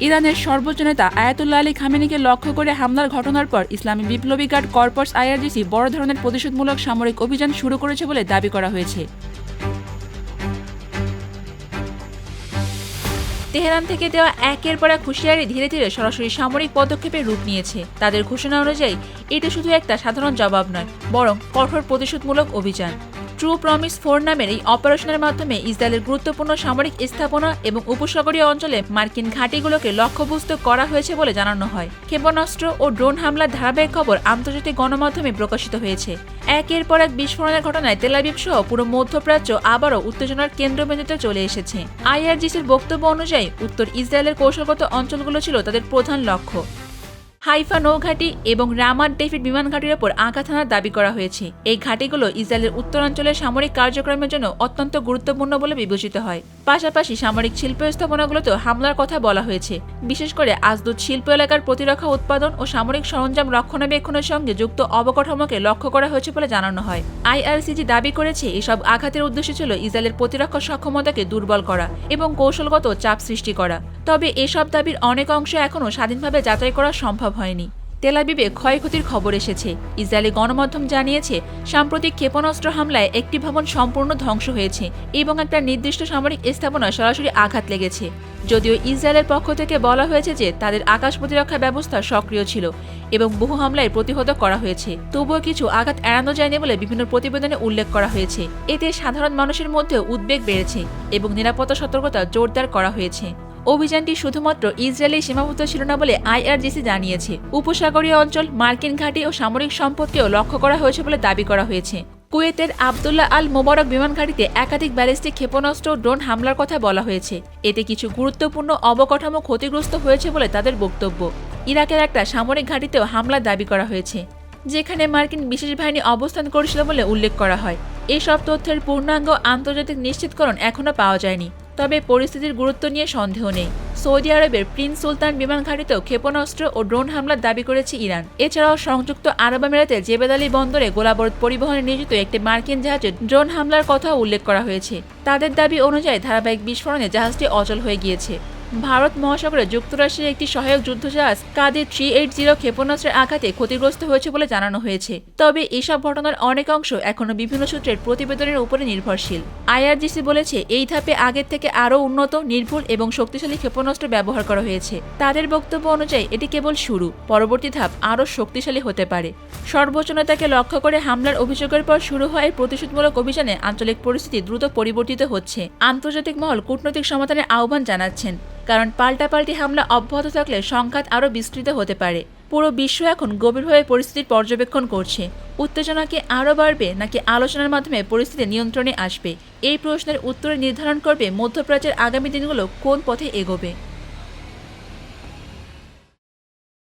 ইরানের সর্বোচ্চ নেতা আয়াতুল্লাহ আলী খামেনিকে লক্ষ্য করে হামলার ঘটনার পর ইসলামী বিপ্লবী গার্ড কর্পস আইআরজিসি বড় ধরনের প্রতিশোধমূলক সামরিক অভিযান শুরু করেছে বলে দাবি করা হয়েছে। তেহরান থেকে দেওয়া একের পর এক হুঁশিয়ারি ধীরে ধীরে সরাসরি সামরিক পদক্ষেপে রূপ নিয়েছে। তাদের ঘোষণা অনুযায়ী এটি শুধু একটা সাধারণ জবাব নয়, বরং কঠোর প্রতিশোধমূলক অভিযান। ট্রু প্রমিস 4 নামের এই অপারেশনের মাধ্যমে ইসরায়েলের গুরুত্বপূর্ণ সামরিক স্থাপনা এবং উপসাগরীয় অঞ্চলে মার্কিন ঘাঁটিগুলোকে লক্ষ্যবস্তু করা হয়েছে বলে জানানো হয়। ক্ষেপণাস্ত্র ও ড্রোন হামলার ধারাবাহিক খবর আন্তর্জাতিক গণমাধ্যমে প্রকাশিত হয়েছে। একের পর এক বিস্ফোরণের ঘটনায় তেল আবিব সহ পুরো মধ্যপ্রাচ্য আবারও উত্তেজনার কেন্দ্রবিন্দুতে চলে এসেছে। আইআরজিসির বক্তব্য অনুযায়ী উত্তর ইসরায়েলের কৌশলগত অঞ্চলগুলো ছিল তাদের প্রধান লক্ষ্য। হাইফা নৌঘাঁটি এবং রামাত ডেভিড বিমান ঘাঁটির ওপর আঘাত হানার দাবি করা হয়েছে। এই ঘাঁটিগুলো ইসরায়েলের উত্তরাঞ্চলের সামরিক কার্যক্রমের জন্য অত্যন্ত গুরুত্বপূর্ণ বলে বিবেচিত হয়। পাশাপাশি সামরিক শিল্প স্থাপনাগুলোতেও হামলার কথা বলা হয়েছে, বিশেষ করে আজদুদ শিল্প এলাকার প্রতিরক্ষা উৎপাদন ও সামরিক সরঞ্জাম রক্ষণাবেক্ষণের সঙ্গে যুক্ত অবকাঠামোকে লক্ষ্য করা হয়েছে বলে জানানো হয়। আইআরজিসি দাবি করেছে এসব আঘাতের উদ্দেশ্য ছিল ইসরায়েলের প্রতিরক্ষা সক্ষমতাকে দুর্বল করা এবং কৌশলগত চাপ সৃষ্টি করা। তবে এসব দাবির অনেক অংশ এখনও স্বাধীনভাবে যাচাই করা সম্ভব হয়নি। তেল আবিবে ক্ষয়ক্ষতির খবর এসেছে। ইসরায়েলি গণমাধ্যম জানিয়েছে সাম্প্রতিক ক্ষেপণাস্ত্র হামলায় একটি ভবন সম্পূর্ণ ধ্বংস হয়েছে এবং একটা নির্দিষ্ট সামরিক স্থাপনায় সরাসরি আঘাত লেগেছে। যদিও ইসরায়েলের পক্ষ থেকে বলা হয়েছে যে তাদের আকাশ প্রতিরক্ষা ব্যবস্থা সক্রিয় ছিল এবং বহু হামলায় প্রতিহত করা হয়েছে, তবুও কিছু আঘাত এড়ানো যায়নি বলে বিভিন্ন প্রতিবেদনে উল্লেখ করা হয়েছে। এতে সাধারণ মানুষের মধ্যেও উদ্বেগ বেড়েছে এবং নিরাপত্তা সতর্কতা জোরদার করা হয়েছে। অভিযানটি শুধুমাত্র ইসরায়েলেই সীমাবদ্ধ ছিল না বলে আইআরজিসি জানিয়েছে। উপসাগরীয় অঞ্চল, মার্কিন ঘাঁটি ও সামরিক সম্পদকেও লক্ষ্য করা হয়েছে বলে দাবি করা হয়েছে। কুয়েতের আবদুল্লাহ আল মোবারক বিমান ঘাঁটিতে একাধিক ব্যালিস্টিক ক্ষেপণাস্ত্র ও ড্রোন হামলার কথা বলা হয়েছে। এতে কিছু গুরুত্বপূর্ণ অবকাঠামো ক্ষতিগ্রস্ত হয়েছে বলে তাদের বক্তব্য। ইরাকের একটা সামরিক ঘাঁটিতেও হামলার দাবি করা হয়েছে, যেখানে মার্কিন বিশেষ বাহিনী অবস্থান করছিল বলে উল্লেখ করা হয়। এসব তথ্যের পূর্ণাঙ্গ আন্তর্জাতিক নিশ্চিতকরণ এখনও পাওয়া যায়নি, তবে পরিস্থিতির গুরুত্ব নিয়ে সন্দেহ নেই। সৌদি আরবের প্রিন্স সুলতান বিমান ঘাঁটিতেও ক্ষেপণাস্ত্র ও ড্রোন হামলার দাবি করেছে ইরান। এছাড়াও সংযুক্ত আরব আমিরাতের জেবেদ আলী বন্দরে গোলাবারুদ পরিবহনে নিয়োজিত একটি মার্কিন জাহাজের ড্রোন হামলার কথাও উল্লেখ করা হয়েছে। তাদের দাবি অনুযায়ী ধারাবাহিক বিস্ফোরণে জাহাজটি অচল হয়ে গিয়েছে। ভারত মহাসাগরে যুক্তরাষ্ট্রের একটি সহায়ক যুদ্ধজাহাজ কাদের 380 ক্ষেপণাস্ত্রের আঘাতে ক্ষতিগ্রস্ত হয়েছে বলে জানানো হয়েছে। তবে এসব ঘটনার অনেক অংশ এখনও বিভিন্ন সূত্রের প্রতিবেদনের উপরে নির্ভরশীল। আইআরজিসি বলেছে এই ধাপে আগের থেকে আরও উন্নত, নির্ভুল এবং শক্তিশালী ক্ষেপণাস্ত্র ব্যবহার করা হয়েছে। তাদের বক্তব্য অনুযায়ী এটি কেবল শুরু, পরবর্তী ধাপ আরও শক্তিশালী হতে পারে। সর্বোচ্চ নেতাকে লক্ষ্য করে হামলার অভিযোগের পর শুরু হওয়া এই প্রতিশোধমূলক অভিযানে আঞ্চলিক পরিস্থিতি দ্রুত পরিবর্তিত হচ্ছে। আন্তর্জাতিক মহল কূটনৈতিক সমাধানের আহ্বান জানাচ্ছেন, কারণ পাল্টাপাল্টি হামলা অব্যাহত থাকলে সংঘাত আরও বিস্তৃত হতে পারে। পুরো বিশ্ব এখন গভীরভাবে পরিস্থিতির পর্যবেক্ষণ করছে। উত্তেজনা কি আরও বাড়বে নাকি আলোচনার মাধ্যমে পরিস্থিতি নিয়ন্ত্রণে আসবে? এই প্রশ্নের উত্তরে নির্ধারণ করবে মধ্যপ্রাচ্যের আগামী দিনগুলো কোন পথে এগোবে।